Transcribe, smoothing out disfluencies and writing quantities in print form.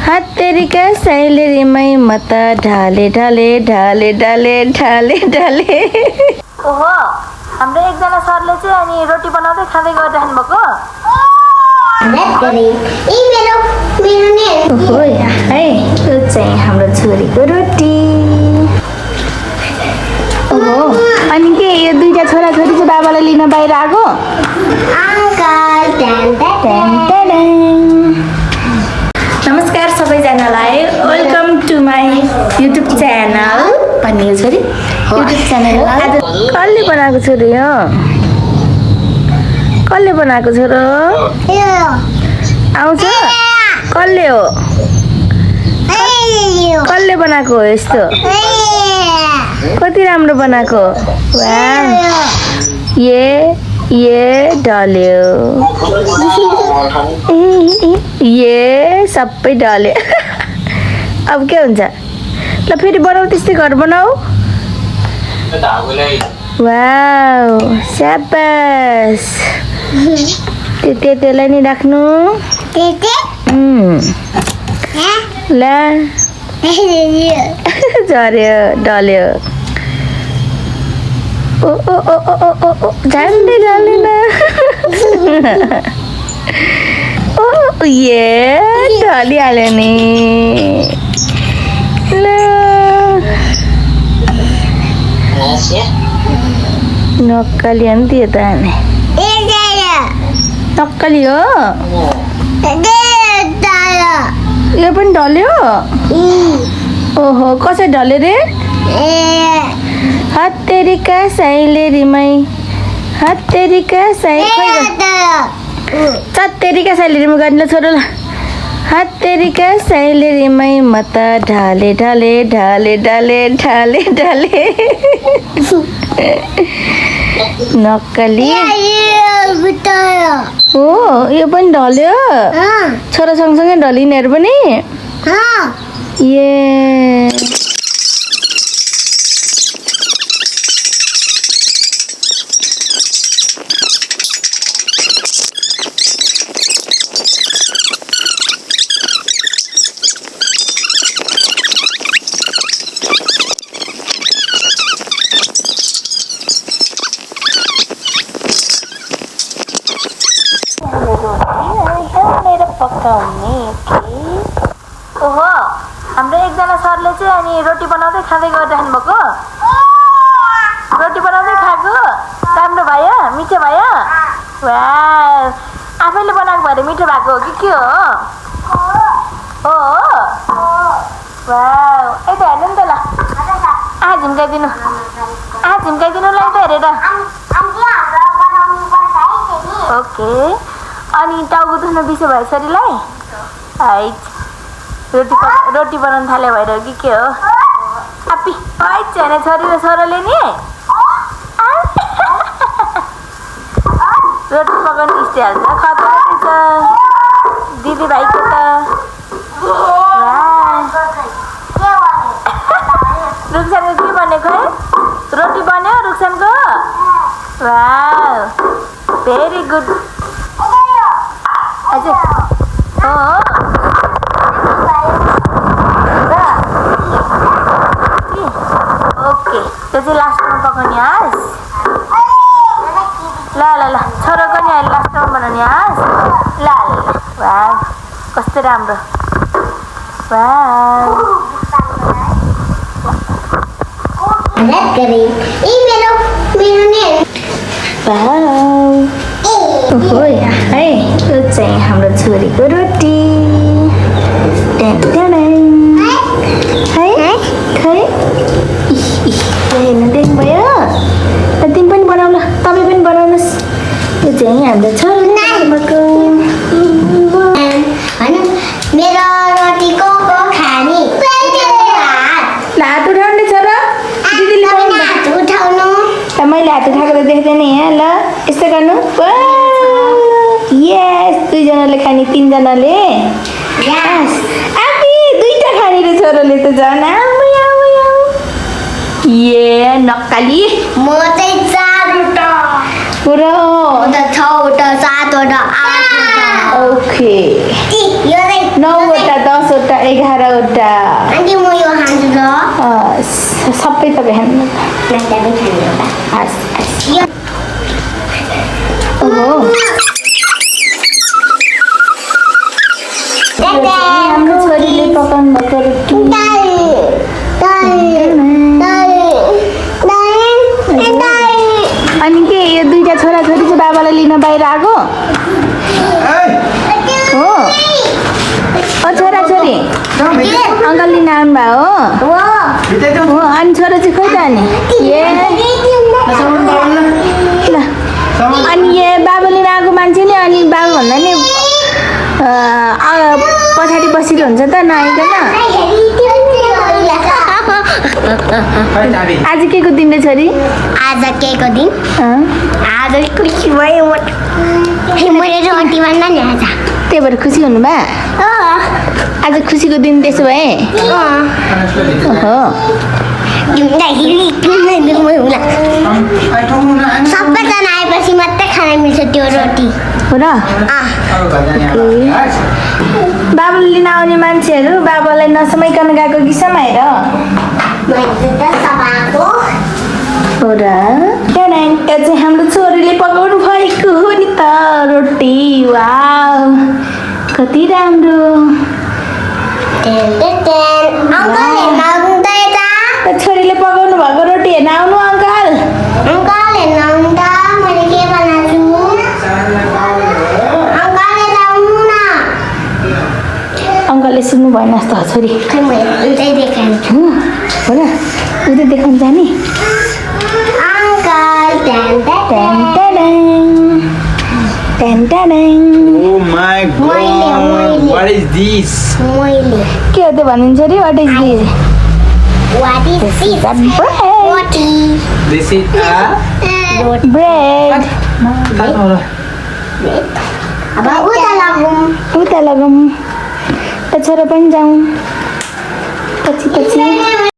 हत्तेरीका सैलेरीमै म त ढाले ढाले ढाले ढाले ढाले ढाले। ओहो, हाम्रो एकजना सरले चाहिँ अनि रोटी बनाउँदै खाँदै गरिराख्नु भएको। ओहो है, यो चाहिँ हाम्रो छोरीको रोटी। ओहो, अनि के यो दुईटा छोराछोरी चाहिँ बाबालाई लिन बाहिर आएको? नमस्कार सबैजनालाई, welcome to my YouTube channel. भन्ने छोरी युट्युब च्यानल आज कसले बनाएको छोरी हो? कसले बनाएको छोरो आउँछ? कसले हो? कसले बनाएको हो यस्तो? कति राम्रो बनाएको। ये डल्यो, ये सबै डल्यो। अब के हुन्छ? ल फेरि बनाऊ, त्यस्तै घर बनाऊ। वाउ, स्याबास। त्यसलाई नि राख्नु। ल झऱ्यो, डल्यो। ओ ओ ओ ओ ओ ओ ओ झन्डै डलेन। ओ ये ढलिहाल्यो नि। ल नक्कली हो नि त्यो त। नक्कली हो? यो पनि ढल्यो? ओहो, कसरी ढल्यो रे? हत्तेरीका सैलेरीमै, हत्तेरीका चत्तेरीका सैलेरीमा गर्ने छोरो। ल हत्तेरीका सैलेरीमै म त ढाले ढाले ढाले ढाले ढाले ढाले। नक्कली हो, यो पनि ढल्यो? छोरा सँगसँगै ढलिनेहरू पनि? ये पकाउने। ओहो, हाम्रो एकजना सरले चाहिँ अनि रोटी बनाउँदै खाँदै गरिराख्नु भएको। रोटी बनाउँदै खाएको राम्रो भयो, मिठो भयो। वाह, आफैले बनाएको भएर मिठो भएको हो कि के हो? हो वाह, यता हेर्नु नि त। ल झुम्काइदिनु, झुम्काइदिनु ल यता हेरेर। ओके, अनि टाउको दुख्न बिसो भयो छोरीलाई? है, रोटी बनाउनु थाल्यो भएर हो कि के हो? अपी है छैन छोरी र छोराले नि रोटी पकाउनु इस्टिहाल्छ। खतरा रहेछ दिदी भाइको त। रुक्सानको के बनेको है? रोटी बन्यो रुक्सानको? वाह, भेरी गुड। हजुर हो, ओके, त्यो चाहिँ लास्टमा पकाउने हस्। ल ल ल, छोरोको नि अहिले लास्टमा बनाउने हस्। ल ल, वाह कस्तो राम्रो। वाह, ओहो है, यो चाहिँ हाम्रो छोरीको रोटी। है खै हेर्नु देख्नु भयो? तिमी पनि बनाऊ। ल तपाईँ पनि बनाउनुहोस्। यो चाहिँ हाम्रो छोरीको। मेरो रोटी को खाने? हात उठाउने छोरा, दिदीले हात उठाउनु। मैले हात उठाएको त देख्दैन यहाँ। ल यस्तो गर्नु। यस, दुईजनाले खाने, तिनजनाले। आफै दुईटा खाने रे छोरोले त झन्। ये नक्कली। म चाहिँ 4वटा। पुरा 6वटा 7वटा 8वटा। ओके, 9वटा 10वटा पनि खानु होला हस् हस् यो ओहो हाम्रो छोरीले पकाउनु भएको रोटी अनि के यो दुईटा छोराछोरी चाहिँ बाबालाई लिन बाहिर आएको हो ओ छोराछोरी अङ्कल लिन आउनुभयो हो अनि छोरा चाहिँ खोइ त अनि ए ल अनि ए बाबा लिन आएको मान्छेले अनि बाबा भन्दा नि पछाडि बसेको हुन्छ त नआइकन आज के को दिन रे छोरी आज के को दिन आज खुसी भयो मैले रोटी बन्न नि आज त्यही भएर खुसी हुनुभयो आज खुसीको दिन त्यसो भए ओहो सबैजना आएपछि मात्रै खान मिल्छ त्यो रोटी हो र बाबाले लिन आउने मान्छेहरू बाबालाई नसमाइकन गएको कि समाएर हो र त्यो चाहिँ हाम्रो छोरीले पकाउनु भएको हो नि त रोटी वाउ कति राम्रो छोरीले पकाउनु भएको रोटी हेर्न आउनु अङ्कल अङ्कलले सुन्नु भएन जस्तो छोरी हो र उता देखाउनु जाने Oh my god, what is this? के हो त्यो भनिन्छ अरे what is this This is a bread उता लगौँ त छोरा पनि जाउँ पछि